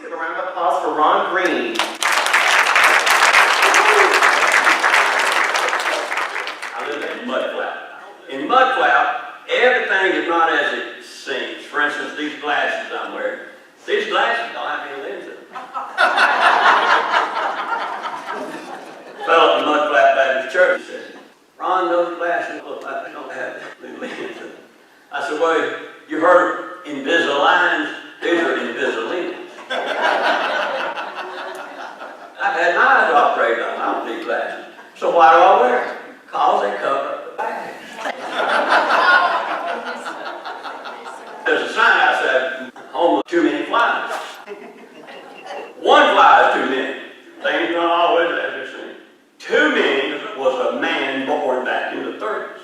give a round of applause for Ron Green. I live in Mudflap. In Mudflap, everything is not as it seems. For instance, these glasses I'm wearing. These glasses don't have any lenses in them. Fellow at the Mudflap Baptist Church said, Ron, those glasses look like they don't have any lenses in them. I said, well, you heard Invisaligns? These are Invisaligns. I've had my eyes operated on. I don't need glasses. So why do I wear them? Because they cover up the bags. There's a sign outside, home of too many flies. One fly is too many. Things don't always as they seem. Too many was a man born back in the 30s.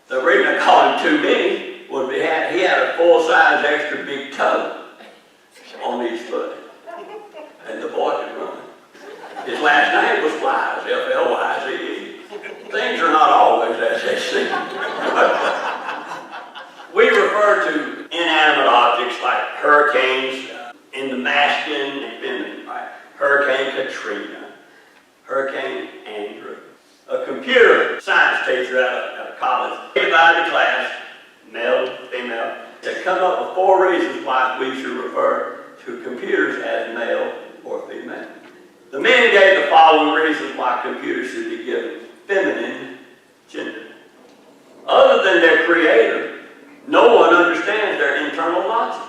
The reason I call him too many was he had a full-size extra big toe on each foot. And the boy could run. His last name was Flies, F-L-Y-Z-E. Things are not always as they seem. We refer to inanimate objects like hurricanes in the masculine and feminine, right? Hurricane Katrina, Hurricane Andrew. A computer science teacher out of college divided the class, male, female, to come up with 4 reasons why we should refer to computers as male or female. The men gave the following reasons why computers should be given feminine gender. Other than their creator, no one understands their internal logic.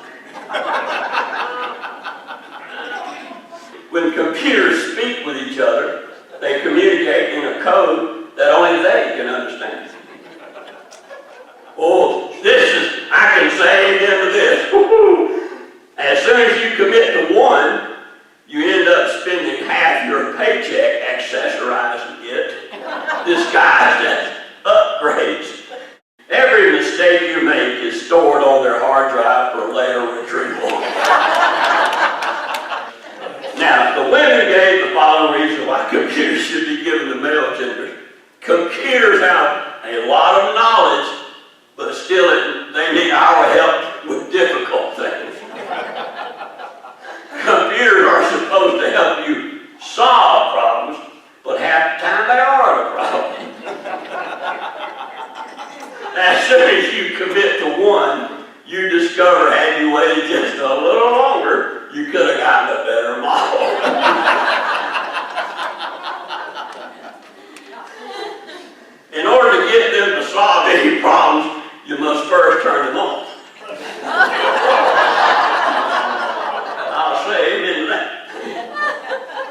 When computers speak with each other, they communicate in a code that only they can understand. Oh, I can say amen to this. Woo-hoo. As soon as you commit to one, you end up spending half your paycheck accessorizing it, disguised as upgrades. Every mistake you make is stored on their hard drive for later retrieval. Now, the women gave the following reason why computers should be given the male gender. Computers have a lot of knowledge, but still they need our help with difficult things. Computers are supposed to help you solve problems, but half the time they are the problem. As soon as you commit to one, you discover had you waited just a little longer, you could have gotten a better model. In order to get them to solve any problems, you must first turn them on. I'll say amen to that.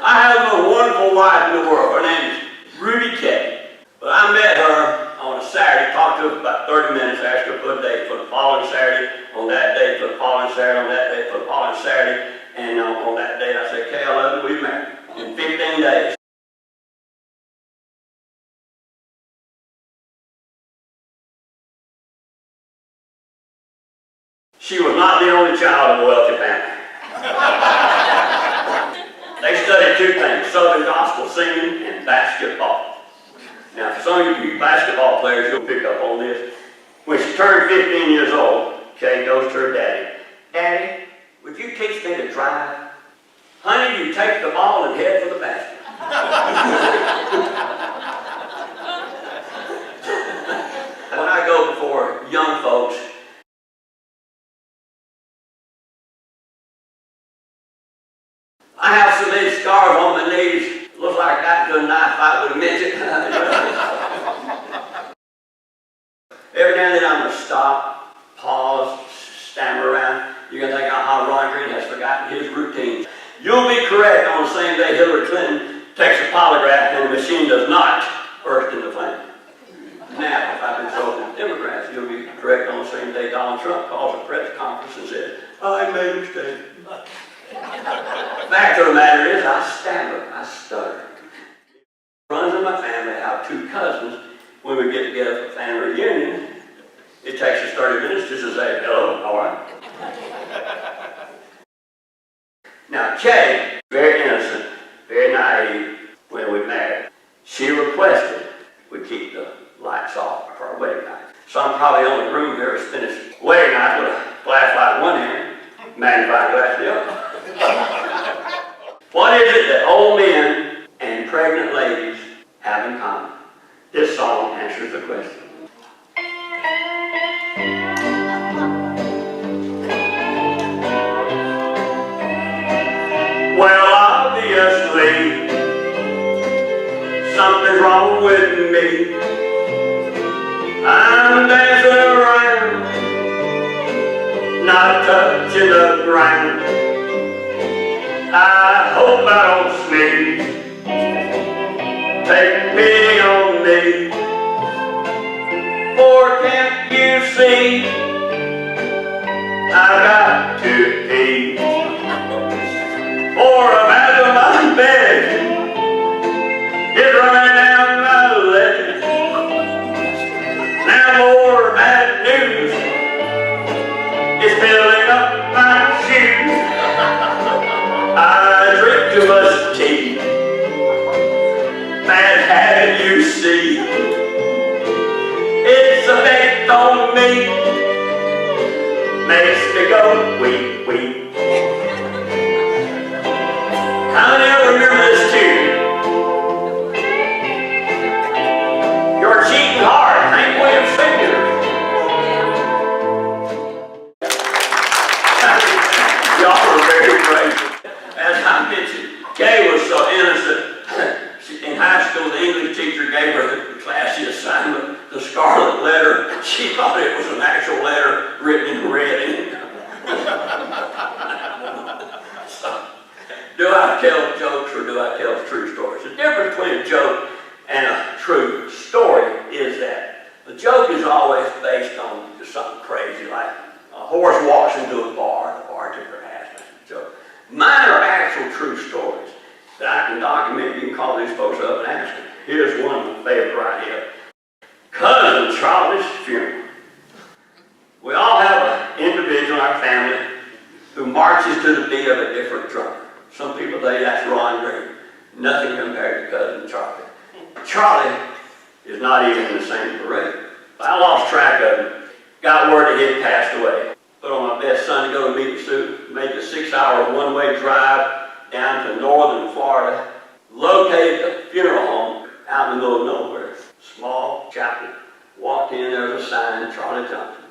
I have the most wonderful wife in the world. Her name is Ruby Kay. But I met her on a Saturday, talked to her for about 30 minutes, asked her to put a date for the following Saturday, on that date for the following Saturday, on that date for the following Saturday, and on that date I said, Kay, I love you, we married in 15 days. She was not the only child of a wealthy family. They studied 2 things, Southern gospel singing and basketball. Now, for some of you basketball players, you'll pick up on this. When she turned 15 years old, Kay goes to her daddy. Daddy, would you teach me to drive? Honey, you take the ball and head for the basket. When I go before young folks, I have so many scars on my knees. Looks like I got into a knife fight with a midget. Every now and then I'm going to stop, pause, stammer around. You're going to think how Ron Green has forgotten his routine. You'll be correct on the same day Hillary Clinton takes a polygraph and the machine does not burst into flame. Now, if I've been told to Democrats, you'll be correct on the same day Donald Trump calls a press conference and says, I made a mistake. Fact of the matter is, I stammer, I stutter. Runs in my family, I have 2 cousins. When we get together for family reunion, it takes us 30 minutes just to say, hello, all right? Now, Kay, very innocent, very naive when we married. She requested we keep the lights off for our wedding night. So I'm probably the only groom who ever spent his wedding night with a flashlight in one hand Magnifying glass, yeah. What is it that old men and pregnant ladies have in common? This song answers the question. Well, obviously, something's wrong with me. I'm dancing around, not touching the ground. I hope I don't sneeze. Take pity on me. For can't you see, I've got to pee. For a back of my bed is running down my leg. Now more bad news is filling up my shoes. I drink too much tea. Bad habit, you see. Its effect on me makes me go weep, weep. How many of you remember this tune? You're cheating hard, Hank Williams Sr. Y'all were very brave. As I mentioned, Kay was so innocent. In high school, the English teacher gave her the classy assignment, the scarlet letter. She thought it was an actual letter written in red. So, do I tell jokes or do I tell true stories? The difference between a joke and a true story is that the joke is always based on just something crazy, like a horse walks into a bar, the bartender asks a joke. Mine are actual true stories that I can document. You can call these folks up and ask them. Here's one of my favorite right here. Cousin Charlie's funeral. We all have an individual in our family who marches to the beat of a different drum. Some people say that's Ron Green. Nothing compared to Cousin Charlie. Charlie is not even in the same parade. I lost track of him. Got word that he had passed away. Put on my best son to go to meet the suit. Made the 6-hour one-way drive down to northern Florida. Located the funeral home out in the middle of nowhere. Small chapel. Walked in, there was a sign, Charlie Johnson.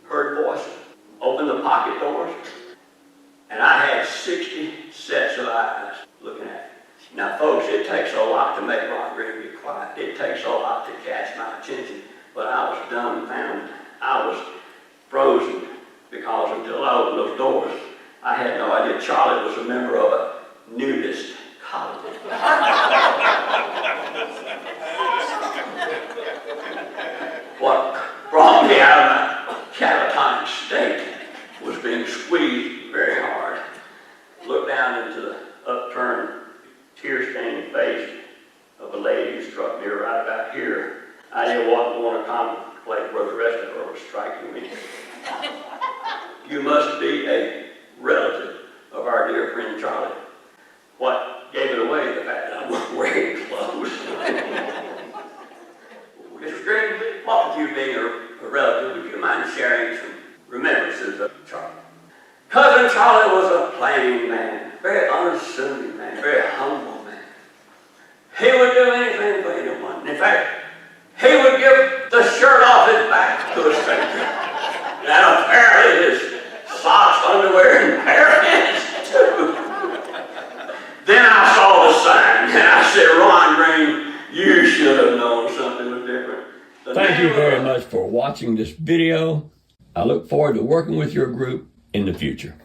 Heard voices. Opened the pocket doors. And I had 60 sets of eyes looking at me. Now folks, it takes a lot to make Ron Green be quiet. It takes a lot to catch my attention. But I was dumbfounded. I was frozen because until I opened those doors, I had no idea Charlie was a member of a nudist colony. What brought me out of my catatonic state was being squeezed very hard. Looked down into the upturned, tear-stained face of a lady who struck me right about here. I didn't want to contemplate where the rest of her was striking me. You must be a relative of our dear friend Charlie. What gave it away? The fact that I wasn't wearing clothes. Mr. Green, what with you being a relative, would you mind sharing some remembrances of Charlie? Cousin Charlie was a plain man, very unassuming man, very humble man. He would do anything for anyone. In fact, he would give the shirt off his back to a stranger. And apparently his socks, underwear, and pair of pants too. Then I saw the sign, and I said, Ron Green, you should have known something was different. Thank you very much for watching this video. I look forward to working with your group in the future.